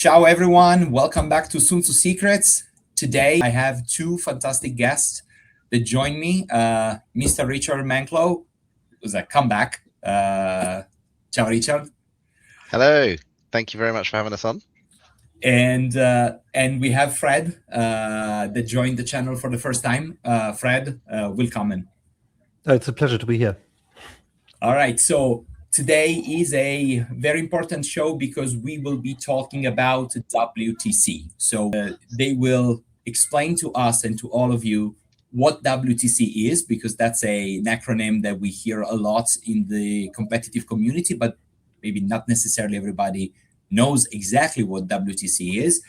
Ciao everyone, welcome back to Tzu Secrets. Today I have two fantastic guests that join me. Mr. Richard Manklow, who's a comeback. Ciao Richard. Hello, thank you very much for having us on. And we have Fred that joined the channel for the first time. Fred, welcome. It's a pleasure to be here. All right, so today is a very important show because we will be talking about WTC. So they will explain to us and to all of you what WTC is, because that's an acronym that we hear a lot in the competitive community, but maybe not necessarily everybody knows exactly what WTC is.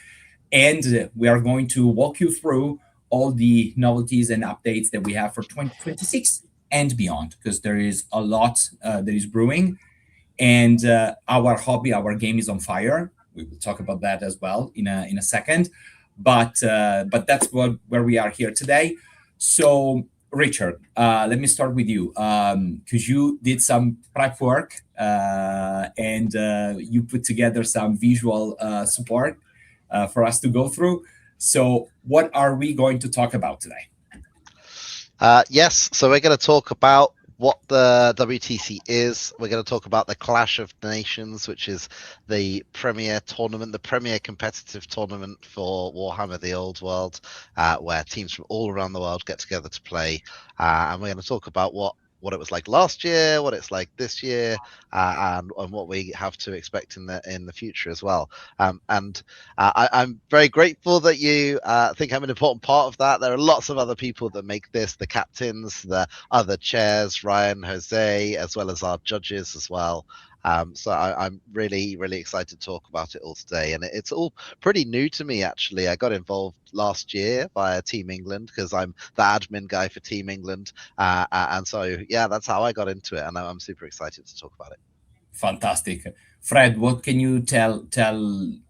And we are going to walk you through all the novelties and updates that we have for 2026 and beyond, because there is a lot that is brewing. And our hobby, our game is on fire. We will talk about that as well in a second. But that's where we are here today. So Richard, let me start with you, because you did some prep work and you put together some visual support for us to go through. So what are we going to talk about today? Yes, so we're going to talk about what the WTC is. We're going to talk about the Clash of Nations, which is the premier tournament, the premier competitive tournament for Warhammer the Old World, where teams from all around the world get together to play. And we're going to talk about what it was like last year, what it's like this year, and what we have to expect in the future as well. I'm very grateful that you think I'm an important part of that. There are lots of other people that make this, the captains, the other chairs, Ryan, Jose, as well as our judges as well. So I'm really, really excited to talk about it all today. And it's all pretty new to me, actually. I got involved last year via Team England because I'm the admin guy for Team England. And so, yeah, that's how I got into it. And I'm super excited to talk about it. Fantastic. Fred, what can you tell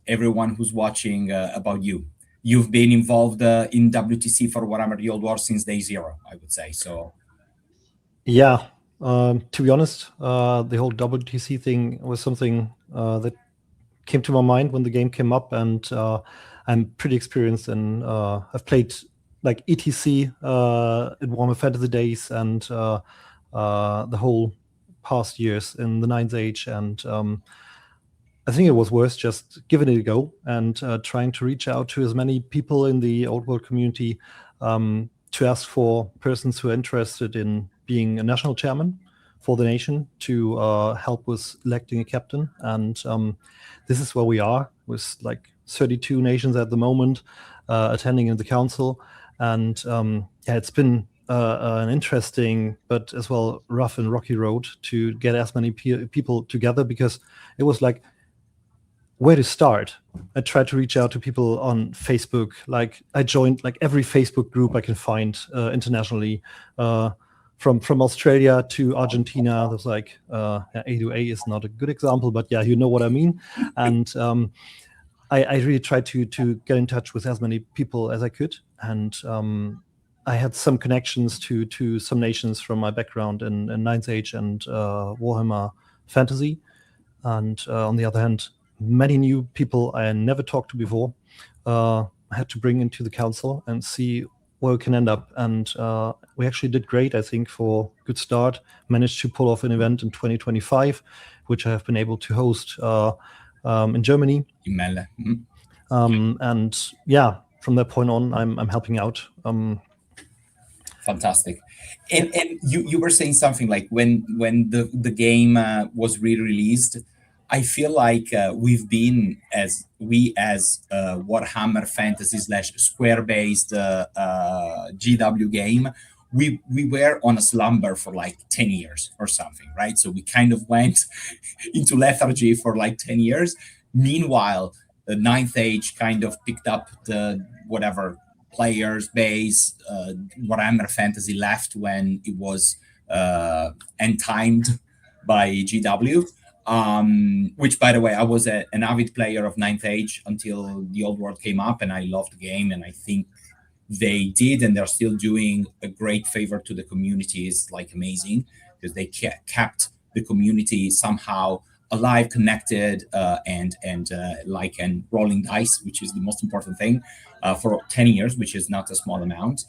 everyone who's watching about you? You've been involved in WTC for Warhammer the Old World since day zero, I would say. So, yeah. To be honest, the whole WTC thing was something that came to my mind when the game came up, and I'm pretty experienced in. I've played like ETC in Warhammer Fantasy days and the whole past years in the Ninth Age, and I think it was worth just giving it a go and trying to reach out to as many people in the Old World community to ask for persons who are interested in being a national chairman for the nation to help with electing a captain. And this is where we are, with like 32 nations at the moment attending in the council. And yeah, it's been an interesting but as well rough and rocky road to get as many people together, because it was like, where to start? I tried to reach out to people on Facebook. Like I joined like every Facebook group I can find internationally, from Australia to Argentina. There's like A2A is not a good example, but yeah, you know what I mean. And I really tried to get in touch with as many people as I could. And I had some connections to some nations from my background in Ninth Age and Warhammer Fantasy. And on the other hand, many new people I never talked to before. I had to bring into the council and see where we can end up. And we actually did great, I think, for a good start. Managed to pull off an event in 2025, which I have been able to host in Germany. And yeah, from that point on, I'm helping out. Fantastic. And you were saying something like when the game was re-released, I feel like we've been as Warhammer Fantasy / Square based GW game, we were on a slumber for like 10 years or something, right? So we kind of went into lethargy for like 10 years. Meanwhile, the Ninth Age kind of picked up the whatever players base Warhammer Fantasy left when it was end-timed by GW. Which, by the way, I was an avid player of Ninth Age until the Old World came up, and I loved the game, and I think they did, and they're still doing a great favor to the community. Is like amazing, because they kept the community somehow alive, connected, and like and rolling dice, which is the most important thing, for 10 years, which is not a small amount.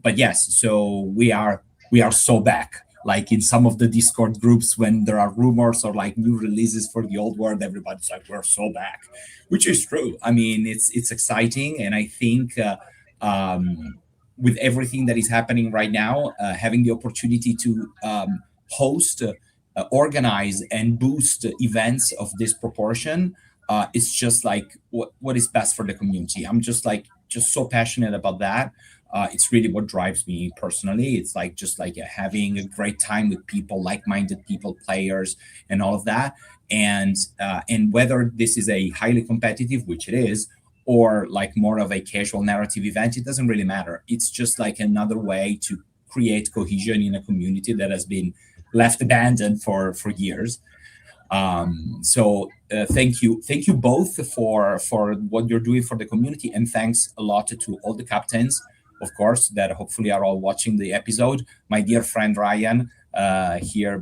But yes, so we are so back. Like in some of the Discord groups, when there are rumors or like new releases for the old world, everybody's like, "We're so back," which is true. I mean, it's exciting, and I think with everything that is happening right now, having the opportunity to host, organize, and boost events of this proportion, it's just like what is best for the community. I'm just so passionate about that. It's really what drives me personally. It's like just like having a great time with people, like-minded people, players, and all of that. And whether this is a highly competitive, which it is, or like more of a casual narrative event, it doesn't really matter. It's just like another way to create cohesion in a community that has been left abandoned for years. So thank you both for what you're doing for the community, and thanks a lot to all the captains, of course, that hopefully are all watching the episode. My dear friend Ryan,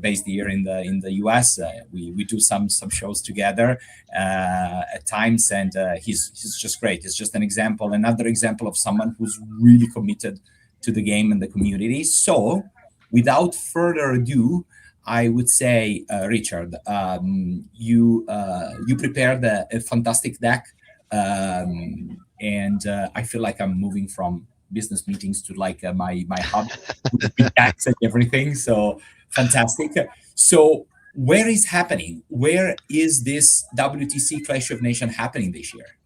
based here in the US, we do some shows together at times, and he's just great. It's just another example of someone who's really committed to the game and the community. So without further ado, I would say, Richard, you prepared a fantastic deck, and I feel like I'm moving from business meetings to like my hub with the decks and everything. So fantastic. So where is this WTC Clash of Nations happening this year?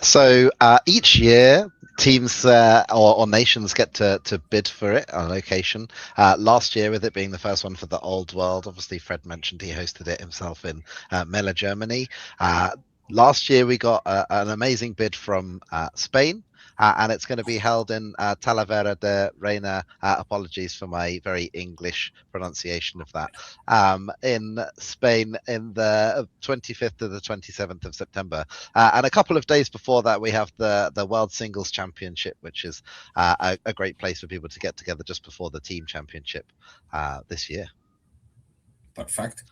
So each year, teams or nations get to bid for it on location. Last year, with it being the first one for the Old World, obviously Fred mentioned he hosted it himself in Melle, Germany. Last year, we got an amazing bid from Spain. And it's going to be held in Talavera de Reina. Apologies for my very English pronunciation of that. In Spain, in the 25th to the 27th of September. And a couple of days before that, we have the World Singles Championship, which is a great place for people to get together just before the team championship this year. Perfect.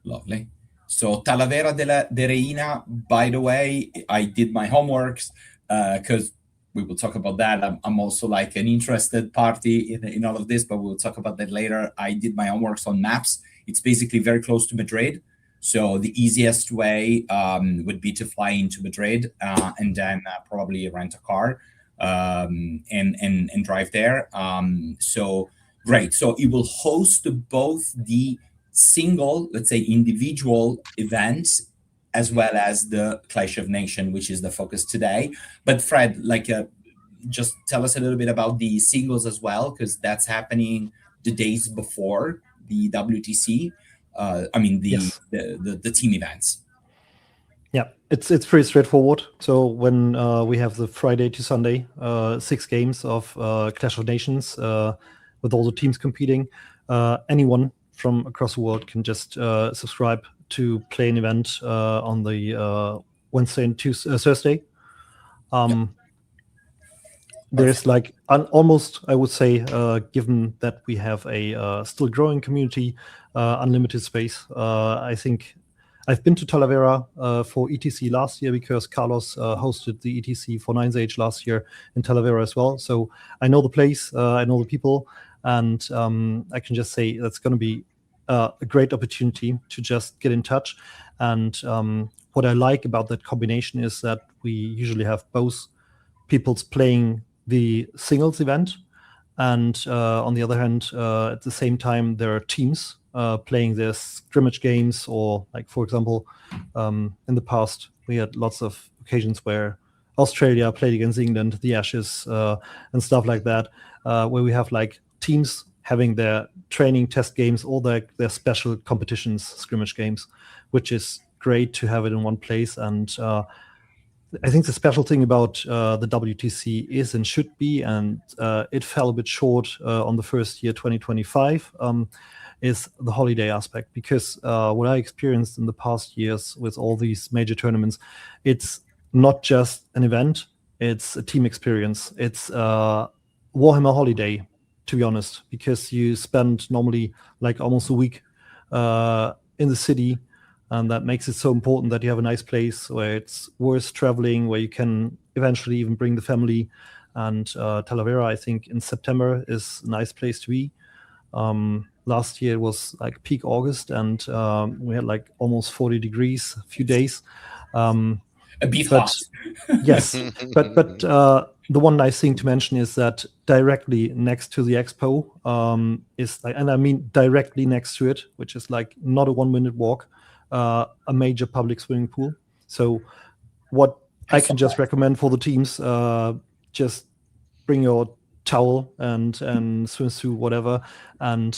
Lovely. So Talavera de Reina, by the way, I did my homeworks because we will talk about that. I'm also like an interested party in all of this, but we'll talk about that later. I did my homeworks on maps. It's basically very close to Madrid. So the easiest way would be to fly into Madrid and then probably rent a car and drive there. So great. So it will host both the single, let's say individual events, as well as the Clash of Nations, which is the focus today. But Fred, just tell us a little bit about the singles as well, because that's happening the days before the WTC. The team events. Yeah, it's pretty straightforward. So when we have the Friday to Sunday 6 games of Clash of Nations with all the teams competing, anyone from across the world can just subscribe to play an event on the Wednesday and Thursday. There's like almost, I would say, given that we have a still growing community, unlimited space. I think I've been to Talavera for ETC last year because Carlos hosted the ETC for Nine's Age last year in Talavera as well. So I know the place, I know the people, and I can just say that's going to be a great opportunity to just get in touch. And what I like about that combination is that we usually have both people's playing the singles event, and on the other hand, at the same time, there are teams playing their scrimmage games, or like, for example, in the past, we had lots of occasions where Australia played against England, the Ashes, and stuff like that, where we have like teams having their training test games or their special competitions, scrimmage games, which is great to have it in one place. And I think the special thing about the WTC is and should be, and it fell a bit short on the first year, 2025, is the holiday aspect. Because what I experienced in the past years with all these major tournaments, it's not just an event, it's a team experience. It's Warhammer holiday, to be honest, because you spend normally like almost a week in in the city, and that makes it so important that you have a nice place where it's worth traveling, where you can eventually even bring the family. And Talavera, I think, in September is a nice place to be. Last year it was like peak August, and we had like almost 40 degrees a few days. A bit but hot. yes, but the one nice thing to mention is that directly next to the expo is like, and I mean directly next to it, which is like not a 1-minute walk, a major public swimming pool. So what I can just recommend for the teams, just bring your towel and swimsuit, whatever, and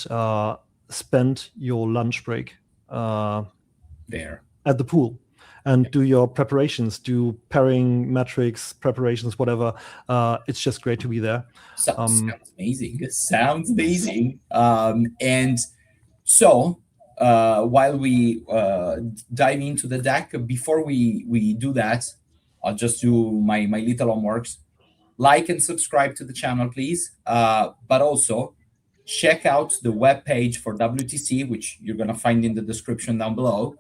spend your lunch break there at the pool. And do your preparations, do pairing, metrics, preparations, whatever. It's just great to be there. Sounds amazing. Sounds amazing. And so while we dive into the deck, before we do that, I'll just do my little homeworks. Like and subscribe to the channel, please. But also check out the webpage for WTC, which you're going to find in the description down below,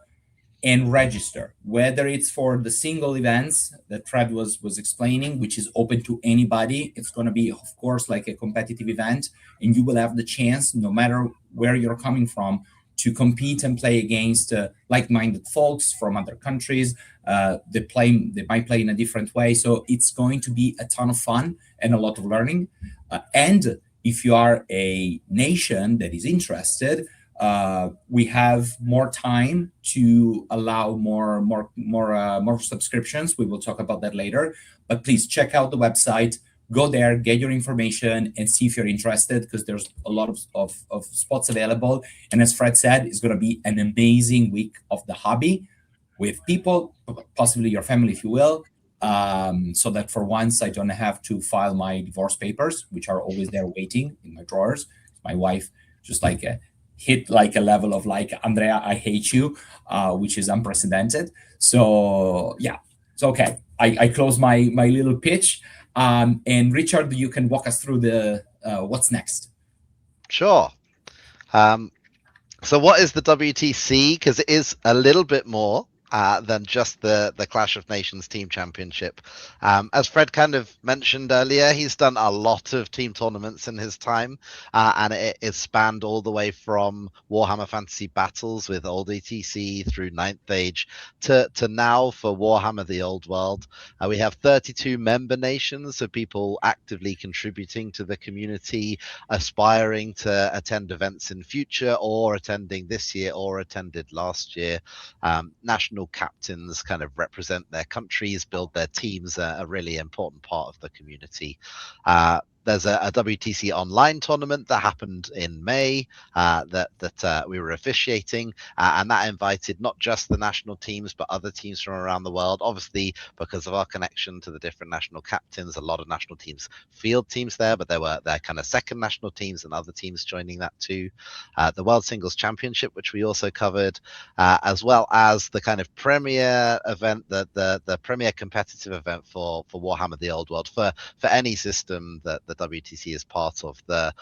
and register, whether it's for the single events that Fred was explaining, which is open to anybody. It's going to be, of course, like a competitive event, and you will have the chance, no matter where you're coming from, to compete and play against like-minded folks from other countries. They might play in a different way. So it's going to be a ton of fun and a lot of learning. And if you are a nation that is interested, we have more time to allow more subscriptions. We will talk about that later. But please check out the website. Go there, get your information, and see if you're interested, because there's a lot of spots available. And as Fred said, it's going to be an amazing week of the hobby with people, possibly your family, if you will, so that for once I don't have to file my divorce papers, which are always there waiting in my drawers. My wife just like hit like a level of like, Andrea, I hate you, which is unprecedented. So yeah, it's okay. I close my little pitch. And Richard, you can walk us through the what's next. Sure. So what is the WTC? Because it is a little bit more than just the Clash of Nations Team Championship. As Fred kind of mentioned earlier, he's done a lot of team tournaments in his time, and it spanned all the way from Warhammer Fantasy Battles with Old WTC through 9th Age to now for Warhammer the Old World. We have 32 member nations, so people actively contributing to the community, aspiring to attend events in future, or attending this year or attended last year. National captains kind of represent their countries, build their teams, a really important part of the community. There's a WTC online tournament that happened in May that we were officiating, and that invited not just the national teams, but other teams from around the world. Obviously, because of our connection to the different national captains, a lot of national teams field teams there, but there were their kind of second national teams and other teams joining that too. The World Singles Championship, which we also covered, as well as the kind of premier event, the premier competitive event for Warhammer the Old World, for any system that the WTC is part of, the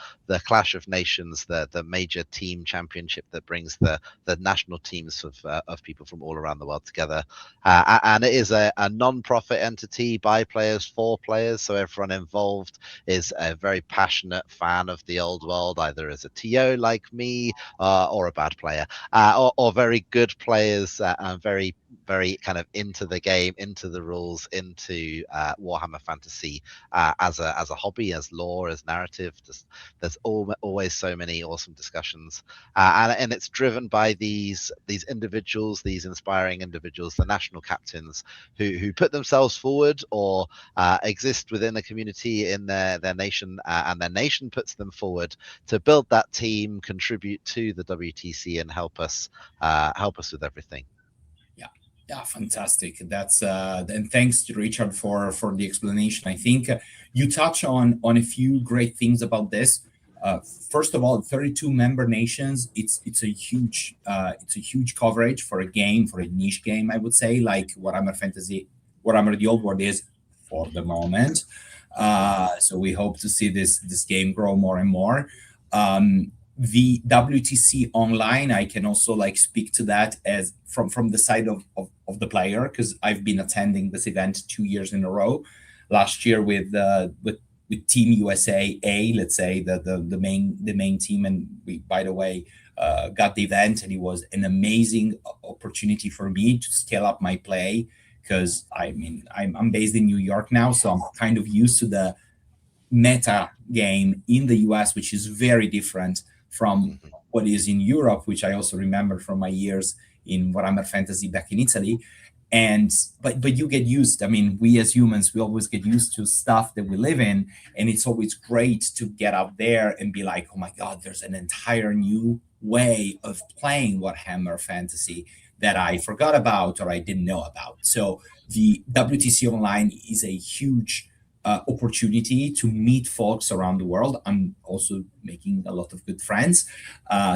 Clash of Nations, the major team championship that brings the national teams of people from all around the world together. And it is a non-profit entity by players for players, so everyone involved is a very passionate fan of the Old World, either as a TO like me, or a bad player, or very good players, and very kind of into the game, into the rules, into Warhammer Fantasy as a hobby, as lore, as narrative. There's always so many awesome discussions, and it's driven by these individuals, these inspiring individuals, the national captains who put themselves forward or exist within a community in their nation, and their nation puts them forward to build that team, contribute to the WTC, and help us with everything. Yeah, fantastic. That's and thanks to Richard for the explanation. I think you touch on a few great things about this. First of all, 32 member nations. It's a huge coverage for a game, for a niche game, I would say, like Warhammer the Old World is for the moment. So we hope to see this game grow more and more. the WTC online, I can also like speak to that as from the side of the player, because I've been attending this event 2 years in a row. Last year with Team USA A, let's say the main team, and we, by the way, got the event, and it was an amazing opportunity for me to scale up my play, because I mean I'm based in New York now, so I'm kind of used to the meta game in the US, which is very different from what is in Europe, which I also remember from my years in Warhammer Fantasy back in Italy. And but you get used. I mean, we as humans, we always get used to stuff that we live in, and it's always great to get out there and be like, oh my God, there's an entire new way of playing Warhammer Fantasy that I forgot about or I didn't know about. So the WTC Online is a huge opportunity to meet folks around the world. I'm also making a lot of good friends.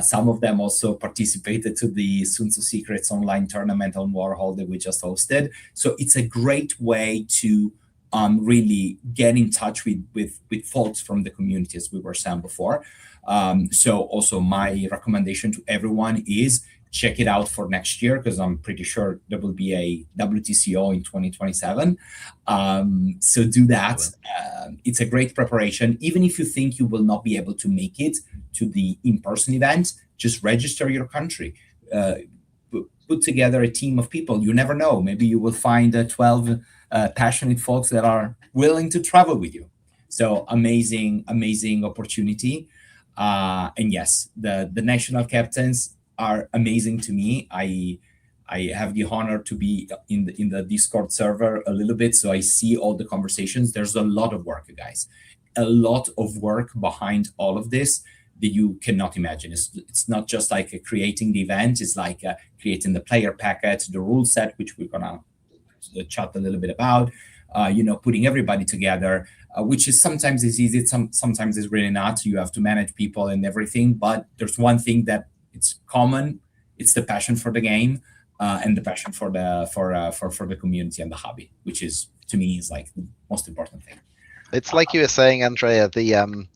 Some of them also participated to the Tzu Secrets online tournament on Warhol that we just hosted. So it's a great way to really get in touch with folks from the community, as we were saying before. So also my recommendation to everyone is check it out for next year, because I'm pretty sure there will be a WTCO in 2027. So do that. It's a great preparation. Even if you think you will not be able to make it to the in-person event, just register your country. Put together a team of people. You never know. Maybe you will find 12 passionate folks that are willing to travel with you. So amazing opportunity. And yes, the national captains are amazing to me. I have the honor to be in the Discord server a little bit, so I see all the conversations. There's a lot of work, guys, a lot of work behind all of this that you cannot imagine. It's not just like creating the event. It's like creating the player packet, the rule set, which we're gonna chat a little bit about. Putting everybody together, which is sometimes is easy, sometimes is really not. You have to manage people and everything. But there's one thing that it's common. It's the passion for the game and the passion for the community and the hobby, which is, to me, is like the most important thing. It's like you were saying, Andrea, the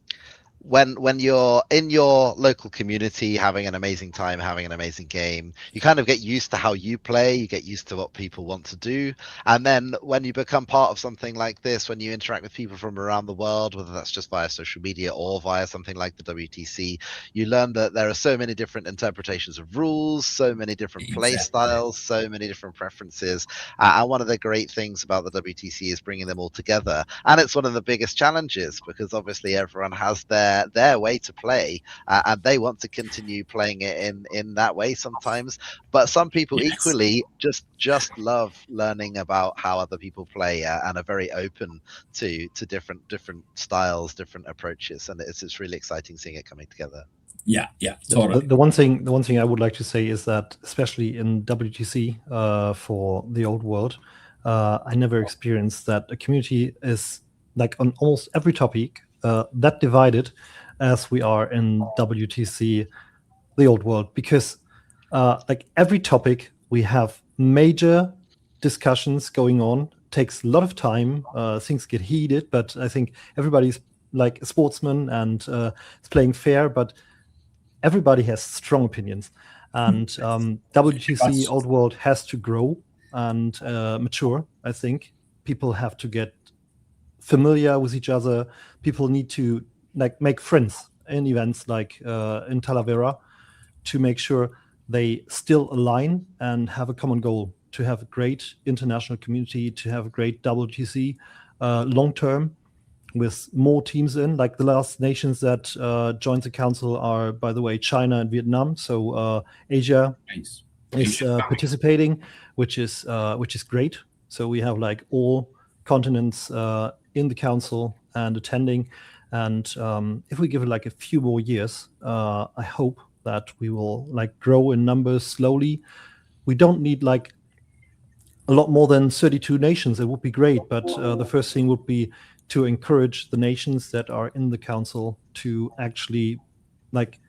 when you're in your local community having an amazing time, having an amazing game, you kind of get used to how you play, you get used to what people want to do. And then when you become part of something like this, when you interact with people from around the world, whether that's just via social media or via something like the WTC, you learn that there are so many different interpretations of rules, so many different play styles, so many different preferences. And one of the great things about the WTC is bringing them all together. And it's one of the biggest challenges, because obviously everyone has their way to play, and they want to continue playing it in that way sometimes. But some people equally just love learning about how other people play, and are very open to different styles, different approaches, and it's really exciting seeing it coming together. Yeah, totally. The one thing I would like to say is that, especially in WTC for the old world, I never experienced that a community is like on almost every topic that divided as we are in WTC the old world, because like every topic we have major discussions going on, takes a lot of time, things get heated, but I think everybody's like a sportsman and is playing fair, but everybody has strong opinions. And WTC Old World has to grow and mature. I think people have to get familiar with each other. People need to like make friends in events like in Talavera, to make sure they still align and have a common goal, to have a great international community, to have a great WTC long term, with more teams in. Like the last nations that joined the council are, by the way, China and Vietnam. So Asia is participating, which is great. So we have like all continents in the council and attending. And if we give it like a few more years, I hope that we will like grow in numbers slowly. We don't need like a lot more than 32 nations. It would be great, but the first thing would be to encourage the nations that are in the council to actually like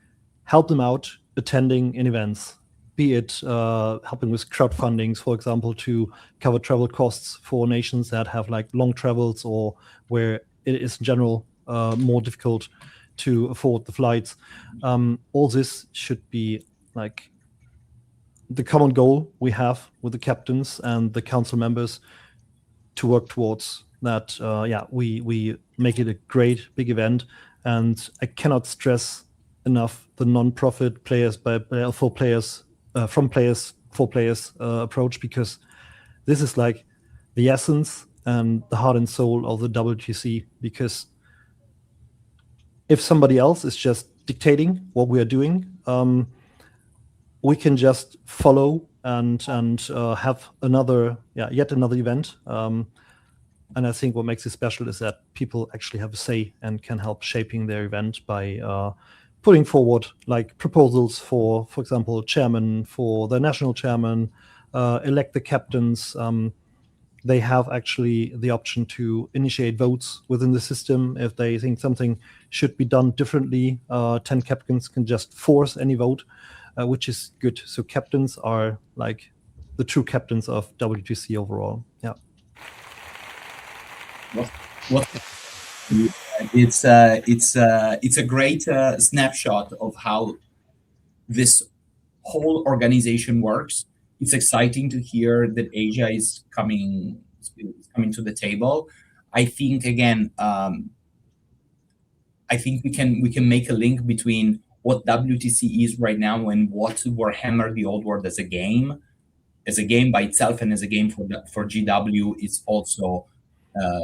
help them out attending in events, be it helping with crowdfundings, for example, to cover travel costs for nations that have like long travels, or where it is in general more difficult to afford the flights. All this should be like the common goal we have with the captains and the council members to work towards that. We make it a great big event, and I cannot stress enough the non-profit players for players approach, because this is like the essence and the heart and soul of the WTC. Because if somebody else is just dictating what we are doing, we can just follow and have yet another event. And I think what makes it special is that people actually have a say and can help shaping their event by putting forward like proposals for example, chairman, for the national chairman, elect the captains. They have actually the option to initiate votes within the system if they think something should be done differently. 10 captains can just force any vote, which is good. So captains are like the true captains of WTC overall. Yeah. What it's a great snapshot of how this whole organization works. It's exciting to hear that Asia is coming to the table. I think again, I think we can make a link between what WTC is right now and what Warhammer the Old World as a game by itself and as a game for GW is also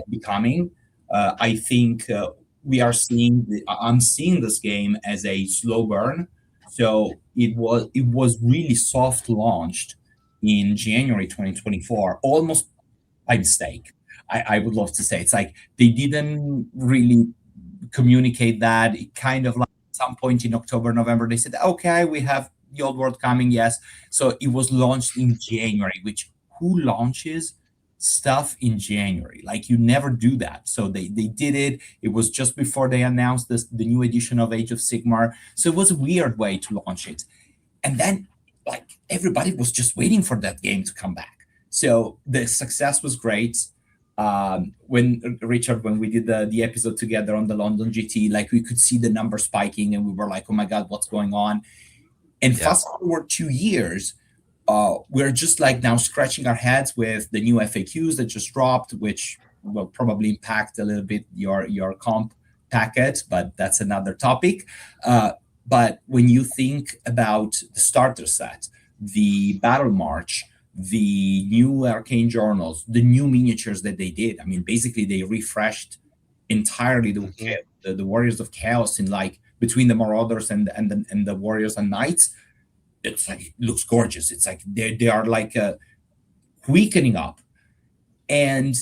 becoming. I think I'm seeing this game as a slow burn. So it was really soft launched in January 2024, almost by mistake. I would love to say it's like they didn't really communicate that. It kind of like at some point in October, November, they said, okay, we have the Old World coming, yes. So it was launched in January, which who launches stuff in January? Like you never do that. So they did it. It was just before they announced the new edition of Age of Sigmar. So it was a weird way to launch it. And then like everybody was just waiting for that game to come back. So the success was great. When we did the episode together on the London GT, like we could see the number spiking and we were like, oh my God, what's going on? And fast forward 2 years, we're just like now scratching our heads with the new FAQs that just dropped, which will probably impact a little bit your comp packet, but that's another topic. But when you think about the starter set, the battle march, the new arcane journals, the new miniatures that they did, I mean, basically they refreshed entirely the Warriors of Chaos in like between the Marauders and the Warriors and Knights. It's like it looks gorgeous. It's like they are like weakening up, and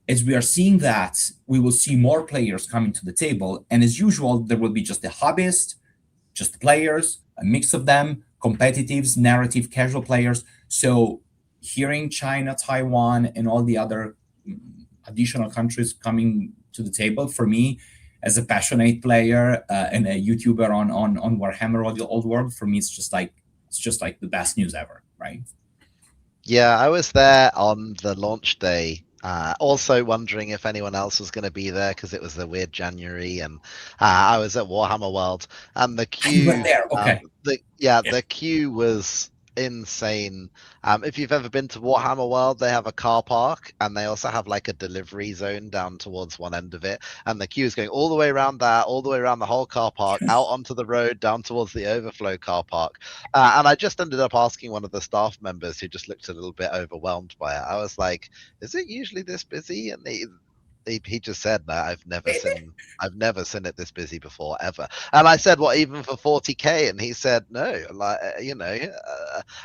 as we are seeing that, we will see more players coming to the table. And as usual, there will be just the hobbyists, just the players, a mix of them, competitives, narrative, casual players. So hearing China, Taiwan, and all the other additional countries coming to the table, for me, as a passionate player and a YouTuber on Warhammer Old World, for me, it's just like the best news ever, right? Yeah, I was there on the launch day. Also wondering if anyone else was going to be there because it was the weird January, and I was at Warhammer World, and the queue. You were there, okay? The queue was insane. If you've ever been to Warhammer World, they have a car park, and they also have like a delivery zone down towards one end of it, and the queue is going all the way around that, all the way around the whole car park, out onto the road, down towards the overflow car park. And I just ended up asking one of the staff members who just looked a little bit overwhelmed by it. I was like, is it usually this busy? And he just said, no, I've never seen it this busy before, ever. And I said, what, even for 40k? And he said, no, like,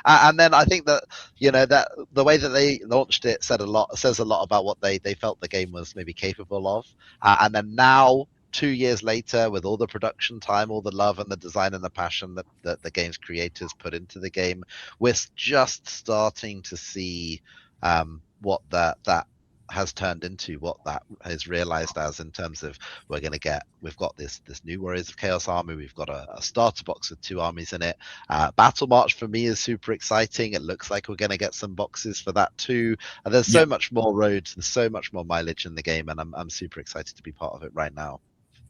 and then I think that, that the way that they launched it says a lot about what they felt the game was maybe capable of. And then now, 2 years later, with all the production time, all the love and the design and the passion that the game's creators put into the game, we're just starting to see what that has turned into, what that is realized as, in terms of we've got this new Warriors of Chaos army, we've got a starter box with 2 armies in it. Battle March for me is super exciting. It looks like we're going to get some boxes for that too. And there's so much more roads, there's so much more mileage in the game, and I'm super excited to be part of it right now.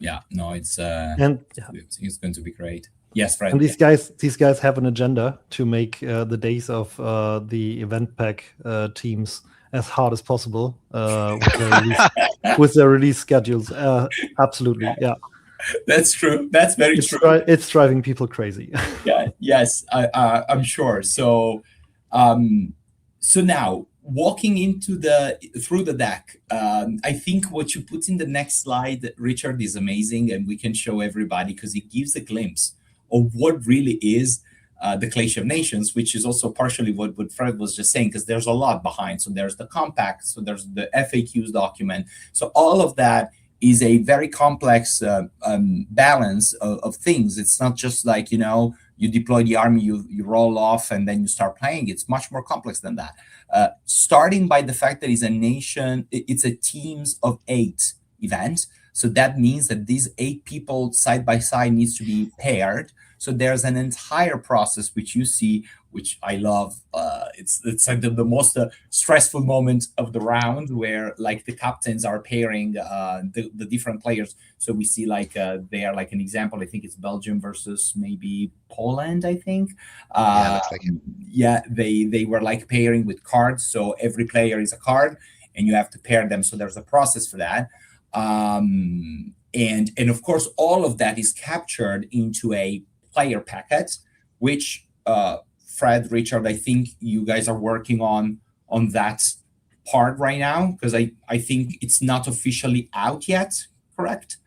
Yeah, no, And it's going to be great. Yes, Fred. And these guys have an agenda to make the days of the event pack teams as hard as possible with their release schedules. Absolutely, yeah. That's true. That's very true. It's driving people crazy. Yeah. Yes, I'm sure. So, so now walking through the deck, I think what you put in the next slide, Richard, is amazing, and we can show everybody because it gives a glimpse of what really is the Clash of Nations, which is also partially what Fred was just saying, because there's a lot behind. So there's the compact, so there's the FAQs document. So all of that is a very complex balance of things. It's not just like, you deploy the army, you roll off, and then you start playing. It's much more complex than that. Starting by the fact that it's a teams of 8 event. So that means that these 8 people side by side needs to be paired. So there's an entire process which you see, which I love. It's like the most stressful moment of the round, where like the captains are pairing the different players. So we see like they are like an example. I think it's Belgium versus maybe Poland. I think. Looks like it. Yeah, they were like pairing with cards. So every player is a card, and you have to pair them. So there's a process for that. And of course, all of that is captured into a player packet, which Fred, Richard, I think you guys are working on that part right now, because I think it's not officially out yet, correct?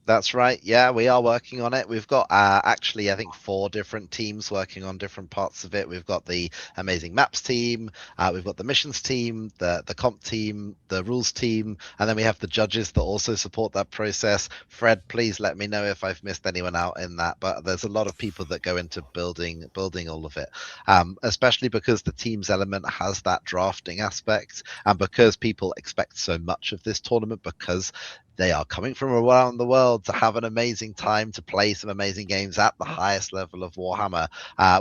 That's right. Yeah, we are working on it. We've got actually, I think 4 different teams working on different parts of it. We've got the amazing maps team, we've got the missions team, the comp team, the rules team, and then we have the judges that also support that process. Fred, please let me know if I've missed anyone out in that. But there's a lot of people that go into building all of it, especially because the teams element has that drafting aspect, and because people expect so much of this tournament, because they are coming from around the world to have an amazing time, to play some amazing games at the highest level of Warhammer.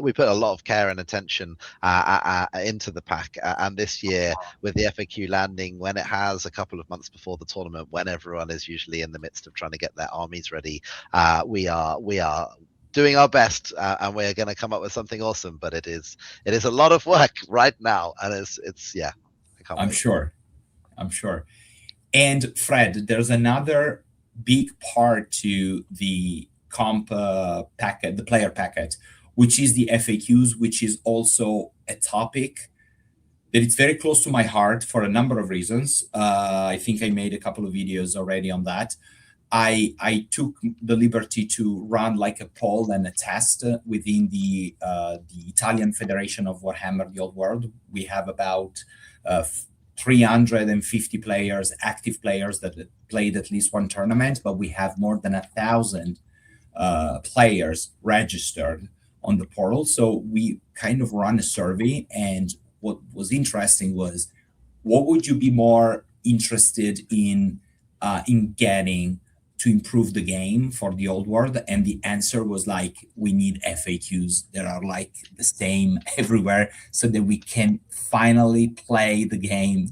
We put a lot of care and attention into the pack. And this year, with the FAQ landing, when it has a couple of months before the tournament, when everyone is usually in the midst of trying to get their armies ready, we are doing our best, and we're going to come up with something awesome. But it is a lot of work right now, and it's yeah. I'm sure. And Fred, there's another big part to the comp packet, the player packet, which is the FAQs, which is also a topic that it's very close to my heart for a number of reasons. I think I made a couple of videos already on that. I took the liberty to run like a poll and a test within the Italian Federation of Warhammer the Old World. We have about 350 players, active players that played at least one tournament, but we have more than 1,000 players registered on the portal. So we kind of run a survey, and what was interesting was, what would you be more interested in getting to improve the game for the Old World? And the answer was like, we need FAQs that are like the same everywhere, so that we can finally play the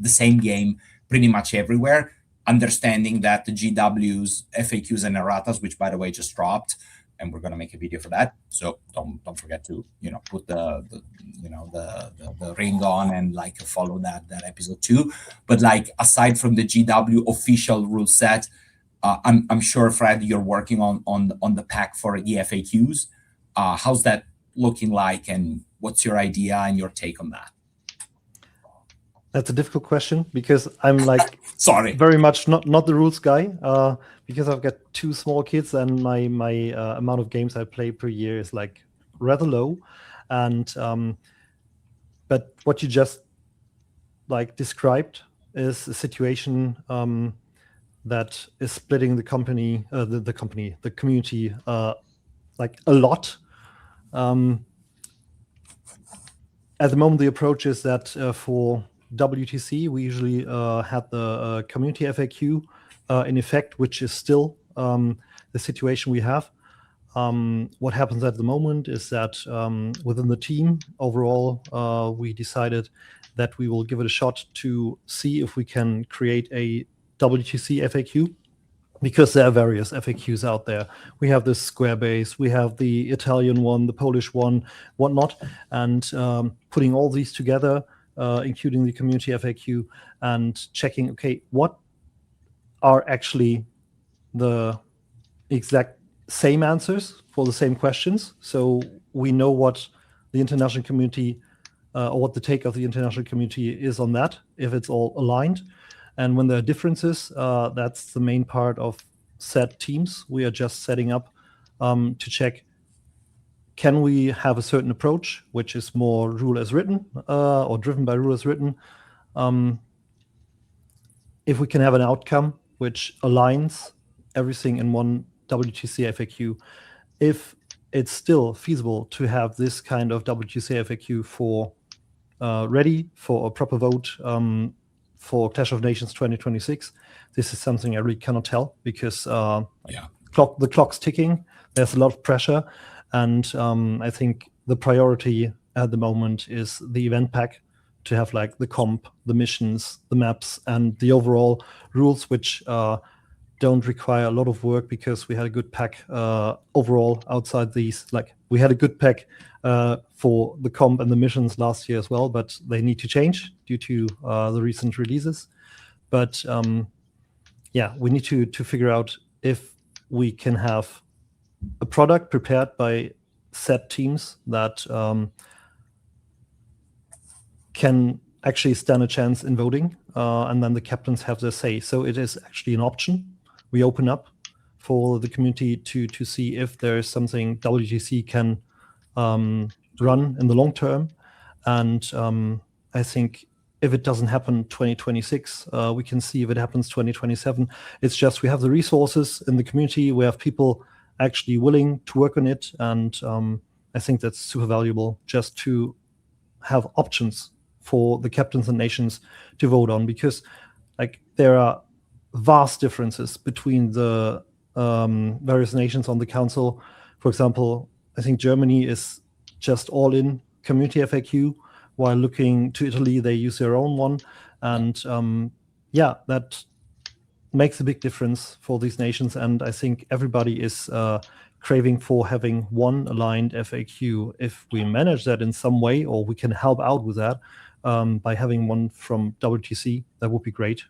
same game pretty much everywhere, understanding that the GW's FAQs and erratas, which by the way just dropped, and we're going to make a video for that, so don't forget to put the ring on and like follow that episode too. But like, aside from the GW official rule set, I'm sure, Fred, you're working on the pack for the FAQs. How's that looking like, and what's your idea and your take on that? That's a difficult question, because I'm like sorry, very much not the rules guy, because I've got 2 small kids, and my amount of games I play per year is like rather low. And but what you just like described is a situation that is splitting the community like a lot. At the moment, the approach is that for WTC, we usually had the community FAQ in effect, which is still the situation we have. What happens at the moment is that within the team overall, we decided that we will give it a shot to see if we can create a WTC FAQ. because there are various FAQs out there. We have the Squarebase, we have the Italian one, the Polish one, whatnot, and putting all these together, including the community FAQ, and checking, okay, what are actually the exact same answers for the same questions, so we know what the international community or what the take of the international community is on that, if it's all aligned. And when there are differences, that's the main part of set teams. We are just setting up to check, can we have a certain approach, which is more rule as written or driven by rule as written? If we can have an outcome which aligns everything in one WTC FAQ, if it's still feasible to have this kind of WTC FAQ for ready for a proper vote for Clash of Nations 2026, this is something I really cannot tell, because the clock's ticking. There's a lot of pressure, and I think the priority at the moment is the event pack, to have like the comp, the missions, the maps, and the overall rules, which don't require a lot of work, because we had a good pack overall outside these. Like, we had a good pack for the comp and the missions last year as well, but they need to change due to the recent releases. But we need to figure out if we can have a product prepared by set teams that can actually stand a chance in voting, and then the captains have their say. So it is actually an option. We open up for the community to see if there is something WTC can run in the long term. And I think if it doesn't happen 2026, we can see if it happens 2027. It's just we have the resources in the community. We have people actually willing to work on it. And I think that's super valuable, just to have options for the captains and nations to vote on, because like there are vast differences between the various nations on the council. For example, I think Germany is just all in community FAQ, while looking to Italy, they use their own one. And that makes a big difference for these nations. And I think everybody is craving for having one aligned FAQ. If we manage that in some way, or we can help out with that by having one from WTC, that would be great.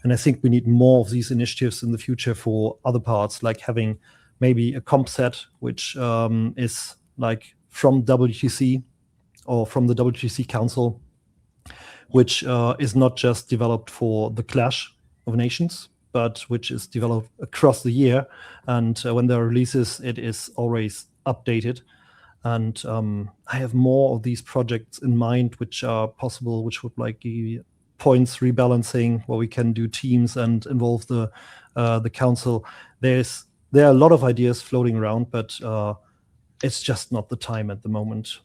And I think we need more of these initiatives in the future for other parts, like having maybe a comp set, which is like from WTC or from the WTC Council, which is not just developed for the Clash of Nations, but which is developed across the year. And when there are releases, it is always updated. And I have more of these projects in mind, which are possible, which would like give points rebalancing, where we can do teams and involve the council. There are a lot of ideas floating around, but it's just not the time at the moment.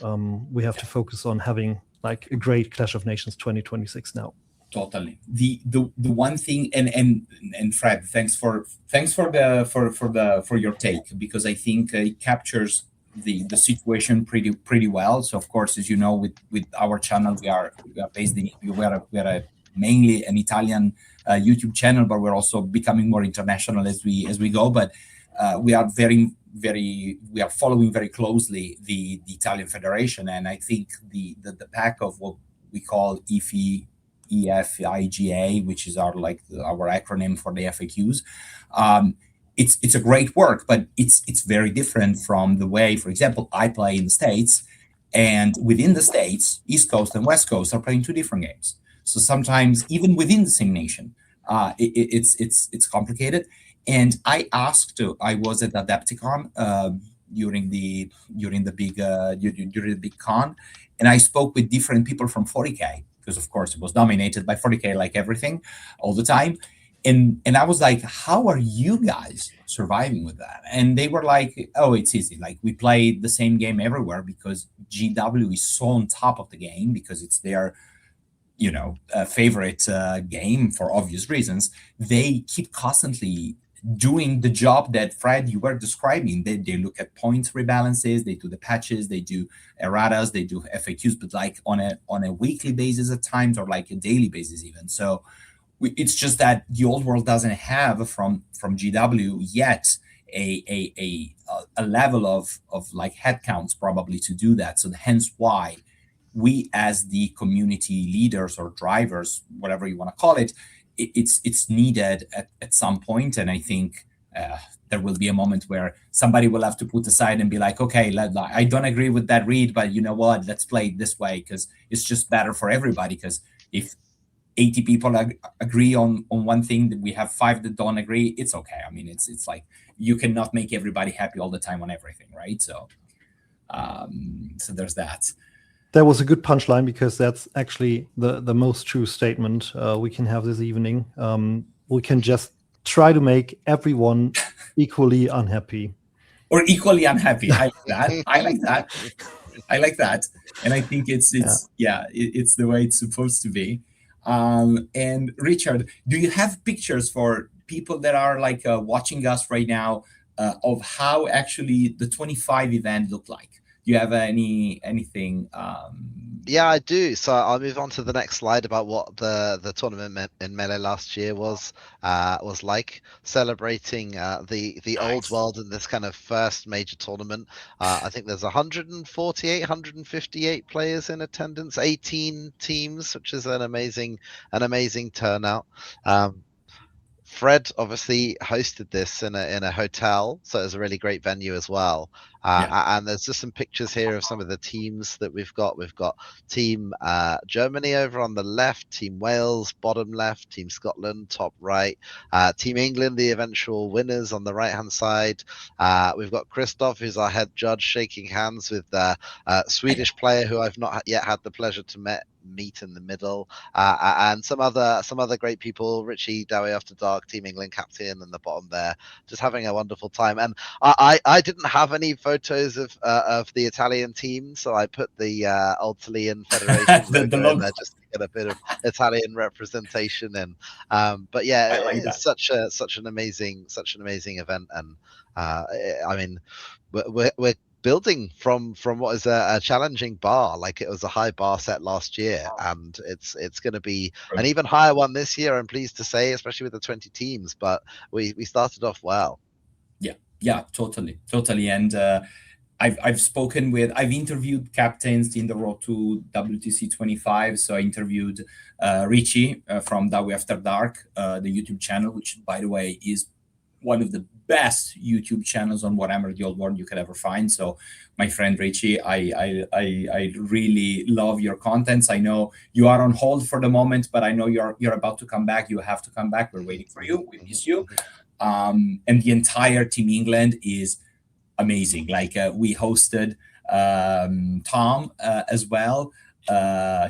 We have to focus on having like a great Clash of Nations 2026 now. Totally. The one thing, and Fred, thanks for your take, because I think it captures the situation pretty well. So of course, as you know, with our channel, we are based in we are mainly an Italian YouTube channel, but we're also becoming more international as we go. But we are we are following very closely the Italian Federation, and I think the pack of what we call EFIGA, which is our acronym for the FAQs. It's a great work, but it's very different from the way, for example, I play in the States, and within the States, East Coast and West Coast are playing two different games. So sometimes even within the same nation, it's complicated. And I was at Adepticon during the big con, and I spoke with different people from 40K, because of course it was dominated by 40K, like everything, all the time. And I was like, how are you guys surviving with that? And they were like, oh, it's easy. Like, we play the same game everywhere, because GW is so on top of the game, because it's their favorite game for obvious reasons. They keep constantly doing the job that, Fred, you were describing. They look at points rebalances, they do the patches, they do erratas, they do FAQs, but like on a weekly basis at times, or like a daily basis even. So it's just that the old world doesn't have from GW yet a level of like headcounts probably to do that. So hence why we as the community leaders or drivers, whatever you want to call it, it's needed at some point. And I think there will be a moment where somebody will have to put aside and be like, okay, I don't agree with that read, but you know what, let's play it this way because it's just better for everybody. Because if 80 people agree on one thing, that we have 5 that don't agree, it's okay. I mean, it's like you cannot make everybody happy all the time on everything, right? So so there's that. That was a good punchline, because that's actually the most true statement we can have this evening. We can just try to make everyone equally unhappy. Or equally unhappy. I like that. I like that. I like that. And I think it's the way it's supposed to be. And Richard, do you have pictures for people that are like watching us right now of how actually the 25 event looked like? Do you have anything? Yeah, I do. So I'll move on to the next slide about what the tournament in Melee last year was like, celebrating the old world in this kind of first major tournament. I think there's 148, 158 players in attendance, 18 teams, which is an amazing turnout. Fred obviously hosted this in a hotel, so it was a really great venue as well. And there's just some pictures here of some of the teams that we've got. We've got Team Germany over on the left, Team Wales bottom left, Team Scotland top right, Team England, the eventual winners, on the right hand side. We've got Christoph, who's our head judge, shaking hands with a Swedish player who I've not yet had the pleasure to meet in the middle, and some other great people. Richie Dowie After Dark, Team England captain in the bottom there, just having a wonderful time. And I didn't have any photos of the Italian team, so I put the Old Italian Federation logo in there just to get a bit of Italian representation in. But yeah, it's such an amazing event. And I mean, we're building from what is a challenging bar. Like, it was a high bar set last year, and it's going to be an even higher one this year, I'm pleased to say, especially with the 20 teams. But we started off well. Yeah, totally. And I've interviewed captains in the road to WTC 25. So I interviewed Richie from Dowie After Dark, the YouTube channel, which, by the way, is one of the best YouTube channels on Warhammer the Old World you could ever find. So my friend Richie, I really love your contents. I know you are on hold for the moment, but I know you're about to come back. You have to come back. We're waiting for you. We miss you. And the entire Team England is amazing. Like, we hosted Tom as well.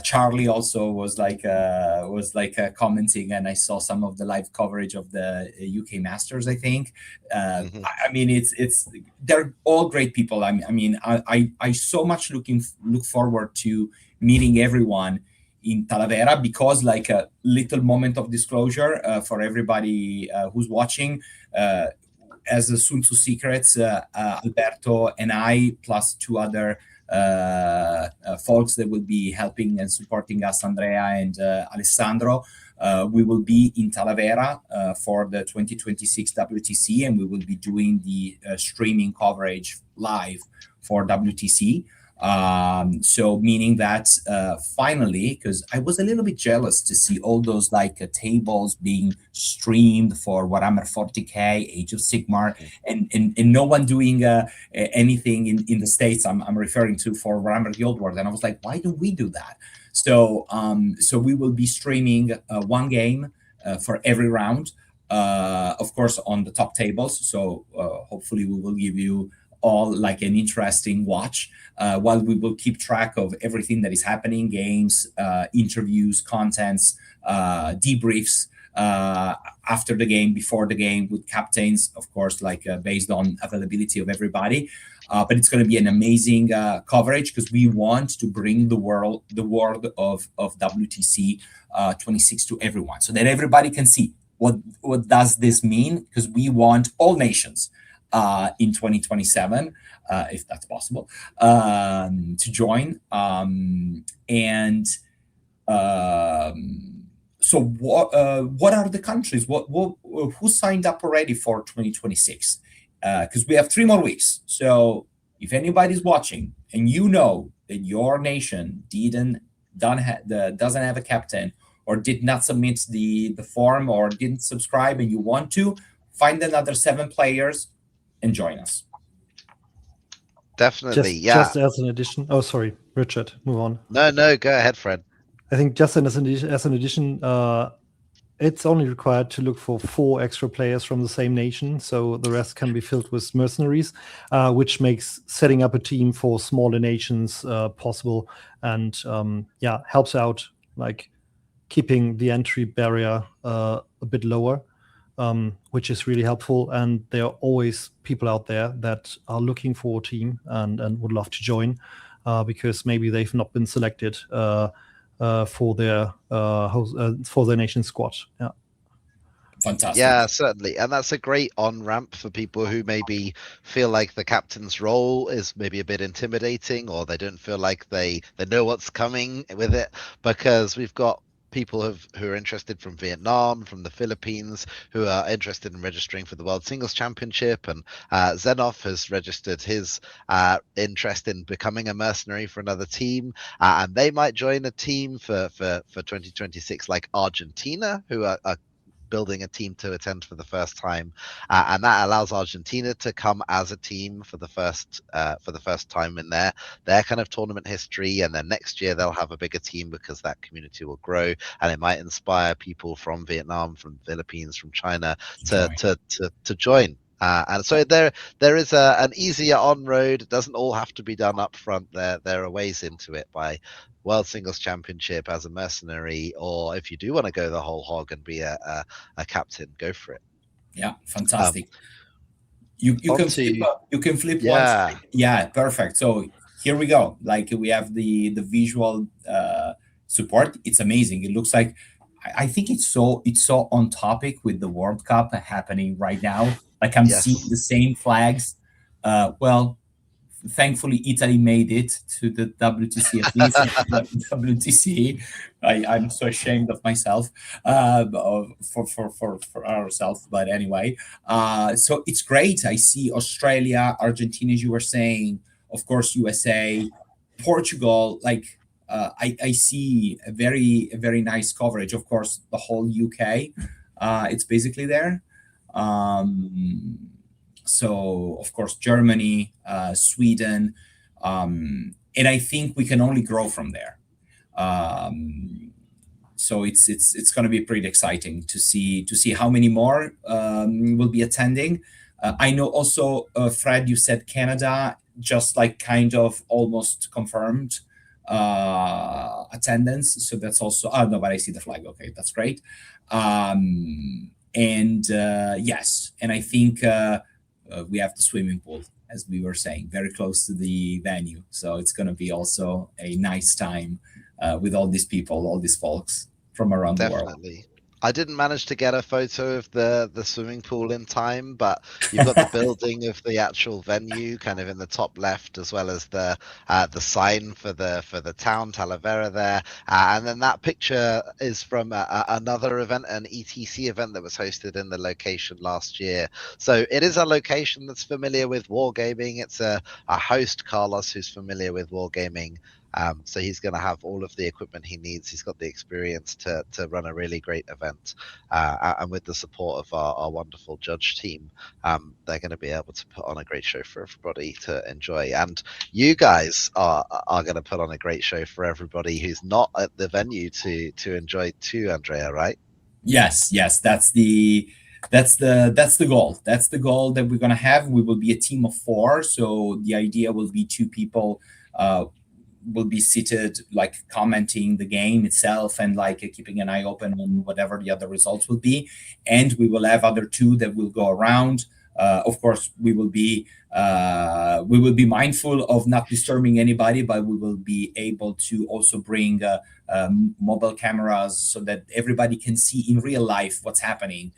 Charlie also was commenting, and I saw some of the live coverage of the UK Masters, I think. I mean, it's they're all great people. I so much look forward to meeting everyone in Talavera, because, like, a little moment of disclosure for everybody who's watching, as a Tzu Secrets, Alberto and I, plus 2 other folks that will be helping and supporting us, Andrea and Alessandro. We will be in Talavera for the 2026 WTC, and we will be doing the streaming coverage live for WTC. So meaning that finally, because I was a little bit jealous to see all those tables being streamed for Warhammer 40k, Age of Sigmar, and no one doing anything in the States. I'm referring to for Warhammer the Old World, and I was like, why don't we do that? So so we will be streaming 1 game for every round, of course, on the top tables. So hopefully we will give you all like an interesting watch, while we will keep track of everything that is happening, games, interviews, contents, debriefs after the game, before the game, with captains, of course, based on availability of everybody. But it's going to be an amazing coverage, because we want to bring the world of WTC 26 to everyone, so that everybody can see what does this mean, because we want all nations in 2027, if that's possible, to join. So what are the countries? Who signed up already for 2026? Because we have 3 more weeks. So if anybody's watching and you know that your nation doesn't have a captain, or did not submit the form, or didn't subscribe, and you want to, find another 7 players and join us. Definitely, Just as an addition. Oh, sorry, Richard, move on. No, go ahead, Fred. I think just as an addition, it's only required to look for 4 extra players from the same nation, so the rest can be filled with mercenaries, which makes setting up a team for smaller nations possible, and helps out, like keeping the entry barrier a bit lower, which is really helpful. And there are always people out there that are looking for a team and would love to join, because maybe they've not been selected for their nation squad. Yeah. Fantastic. Yeah, certainly. And that's a great on-ramp for people who maybe feel like the captain's role is maybe a bit intimidating, or they don't feel like they know what's coming with it, because we've got people who are interested from Vietnam, from the Philippines, who are interested in registering for the World Singles Championship, and Zenov has registered his interest in becoming a mercenary for another team, and they might join a team for 2026, like Argentina, who are building a team to attend for the first time, and that allows Argentina to come as a team for the first time in their kind of tournament history. And then next year they'll have a bigger team, because that community will grow, and it might inspire people from Vietnam, from the Philippines, from China to join. And so there is an easier on road. It doesn't all have to be done up front. There are ways into it, by World Singles Championship as a mercenary, or if you do want to go the whole hog and be a captain, go for it. Yeah, fantastic. You can flip yeah. one side. Yeah, perfect. So here we go. Like, we have the visual support. It's amazing. It looks like, I think it's so on topic with the World Cup happening right now. Like, I'm seeing the same flags. Well, thankfully Italy made it to the WTC, at least. WTC. I'm so ashamed of myself for ourselves, but anyway, so it's great. I see Australia, Argentina, as you were saying, of course, USA, Portugal. Like, I see a very nice coverage. Of course, the whole UK, it's basically there. So, of course, Germany, Sweden, and I think we can only grow from there. So it's going to be pretty exciting to see how many more will be attending. I know also, Fred, you said Canada, just like kind of almost confirmed attendance. So that's also, no, but I see the flag. Okay, that's great. Yes, and I think we have the swimming pool, as we were saying, very close to the venue. So it's going to be also a nice time with all these people, all these folks from around the world. Definitely. I didn't manage to get a photo of the swimming pool in time, but you've got the building of the actual venue kind of in the top left, as well as the sign for the town, Talavera there, and then that picture is from another event, an ETC event that was hosted in the location last year. So it is a location that's familiar with wargaming. It's a host, Carlos, who's familiar with wargaming. So he's going to have all of the equipment he needs. He's got the experience to run a really great event, and with the support of our wonderful judge team, they're going to be able to put on a great show for everybody to enjoy. And you guys are going to put on a great show for everybody who's not at the venue to enjoy too, Andrea, right? Yes, that's the goal. That's the goal that we're going to have. We will be a team of 4. So the idea will be 2 people will be seated, like commenting the game itself and like keeping an eye open on whatever the other results will be. And we will have other 2 that will go around. Of course, we will be mindful of not disturbing anybody, but we will be able to also bring mobile cameras so that everybody can see in real life what's happening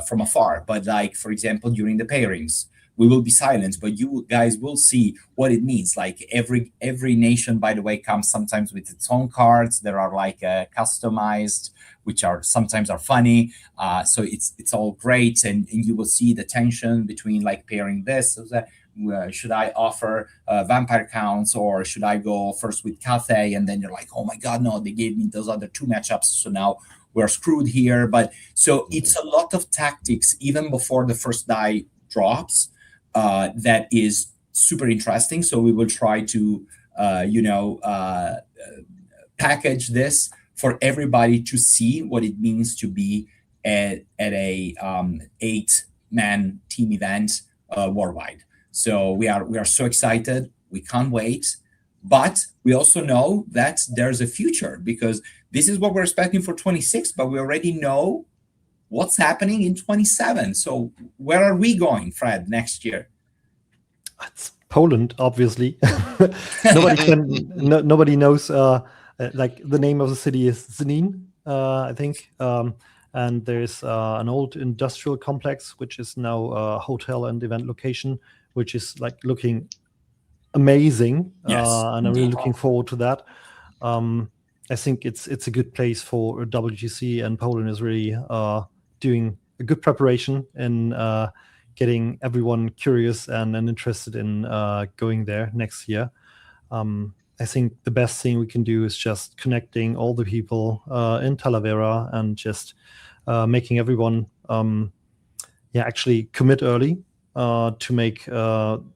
from afar. But like, for example, during the pairings, we will be silent, but you guys will see what it means. Like every nation, by the way, comes sometimes with its own cards. There are like customized, which are sometimes are funny. So it's all great, and you will see the tension between like pairing this. So that, should I offer vampire counts, or should I go first with Cathay? And then you're like, oh my god, no, they gave me those other two matchups, so now we're screwed here. But so it's a lot of tactics even before the first die drops. That is super interesting. So we will try to package this for everybody to see what it means to be at a 8-man team event worldwide. So we are so excited. We can't wait. But we also know that there's a future, because this is what we're expecting for 26, but we already know what's happening in 27. So where are we going, Fred, next year? It's Poland, obviously. Nobody knows. Like the name of the city is Znań, I think. And there's an old industrial complex, which is now a hotel and event location, which is like looking amazing. Yes, and I'm really looking forward to that. I think it's a good place for WTC, and Poland is really doing a good preparation in getting everyone curious and interested in going there next year. I think the best thing we can do is just connecting all the people in Talavera and just making everyone actually commit early to make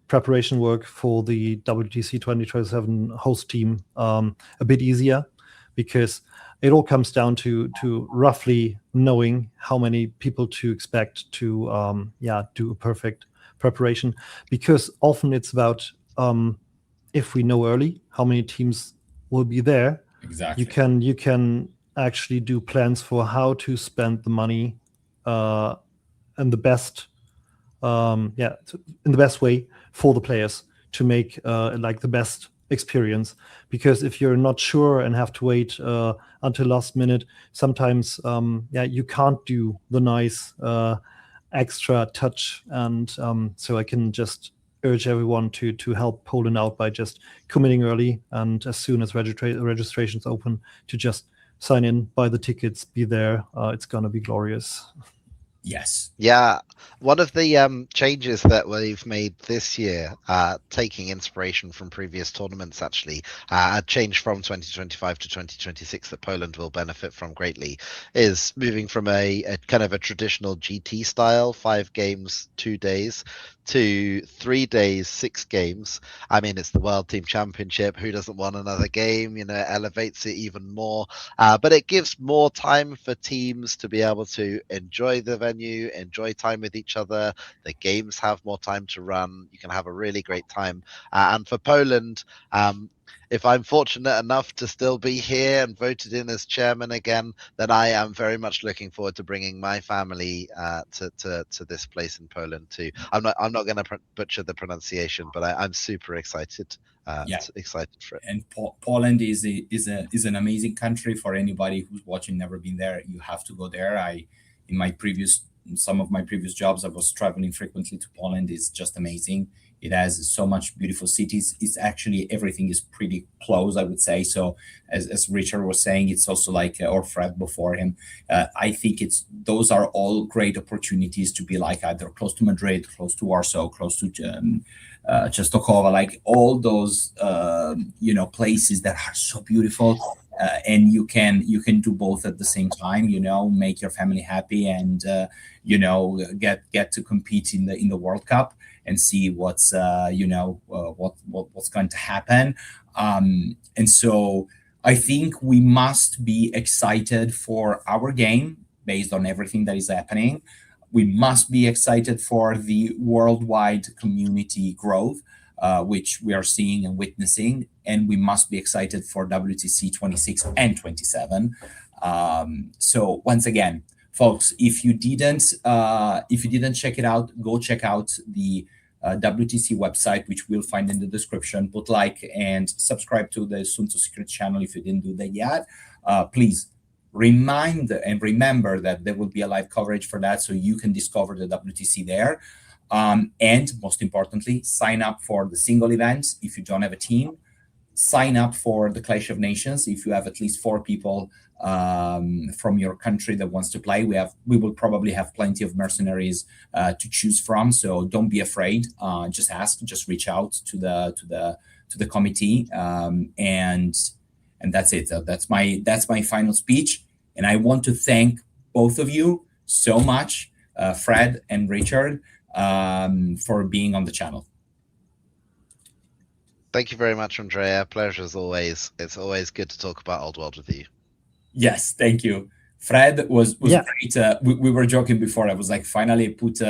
preparation work for the WTC 2027 host team a bit easier, because it all comes down to roughly knowing how many people to expect to do a perfect preparation, because often it's about if we know early how many teams will be there, exactly, you can actually do plans for how to spend the money in the best in the best way for the players to make like the best experience. Because if you're not sure and have to wait until last minute, sometimes you can't do the nice extra touch. And so I can just urge everyone to help Poland out by just committing early, and as soon as registrations open, to just sign in, buy the tickets, be there. It's gonna be glorious. Yes. Yeah, one of the changes that we've made this year, taking inspiration from previous tournaments, actually, a change from 2025 to 2026 that Poland will benefit from greatly, is moving from a kind of a traditional GT style, 5 games, 2 days, to 3 days, 6 games. I mean, it's the World Team Championship. Who doesn't want another game? You know, elevates it even more. But it gives more time for teams to be able to enjoy the venue, enjoy time with each other. The games have more time to run. You can have a really great time. And for Poland, if I'm fortunate enough to still be here and voted in as chairman again, then I am very much looking forward to bringing my family to this place in Poland too. I'm not going to butcher the pronunciation, but I'm super excited. Excited for it. And Poland is an amazing country. For anybody who's watching, never been there, you have to go there. In some of my previous jobs, I was traveling frequently to Poland. It's just amazing. It has so much beautiful cities. It's actually, everything is pretty close, I would say. So as Richard was saying, it's also like, or Fred before him, I think those are all great opportunities to be like either close to Madrid, close to Warsaw, close to Częstochowa, like all those places that are so beautiful. And you can do both at the same time, make your family happy and get to compete in the World Cup and see what's going to happen. And so I think we must be excited for our game based on everything that is happening. We must be excited for the worldwide community growth, which we are seeing and witnessing, and we must be excited for WTC 26 and 27. So once again, folks, if you didn't check it out, go check out the WTC website, which we'll find in the description. Put like and subscribe to the Tzu Secrets channel if you didn't do that yet. Please remember that there will be a live coverage for that, so you can discover the WTC there. And most importantly, sign up for the single events if you don't have a team. Sign up for the Clash of Nations if you have at least 4 people from your country that wants to play. We will probably have plenty of mercenaries to choose from, so don't be afraid. Just ask, just reach out to the committee, and that's it. That's my final speech, and I want to thank both of you so much, Fred and Richard, for being on the channel. Thank you very much, Andrea. Pleasure as always. It's always good to talk about Old World with you. Yes, thank you. Fred was Yeah. great. We were joking before. I was like, finally, I put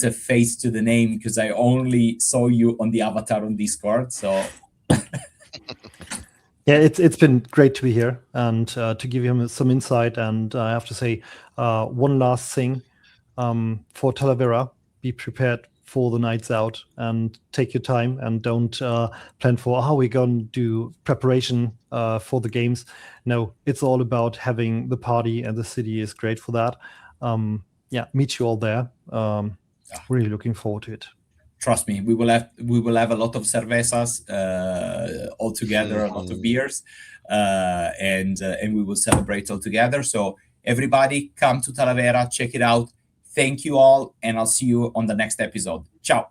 a face to the name because I only saw you on the avatar on Discord. So Yeah, it's been great to be here and to give him some insight. And I have to say, one last thing for Talavera: be prepared for the nights out and take your time, and don't plan for how we're going to do preparation for the games. No, it's all about having the party, and the city is great for that. Yeah, meet you all there. Really looking forward to it. trust me, we will have a lot of cervezas all together, a lot of beers, and we will celebrate all together. So everybody, come to Talavera, check it out. Thank you all, and I'll see you on the next episode. Ciao.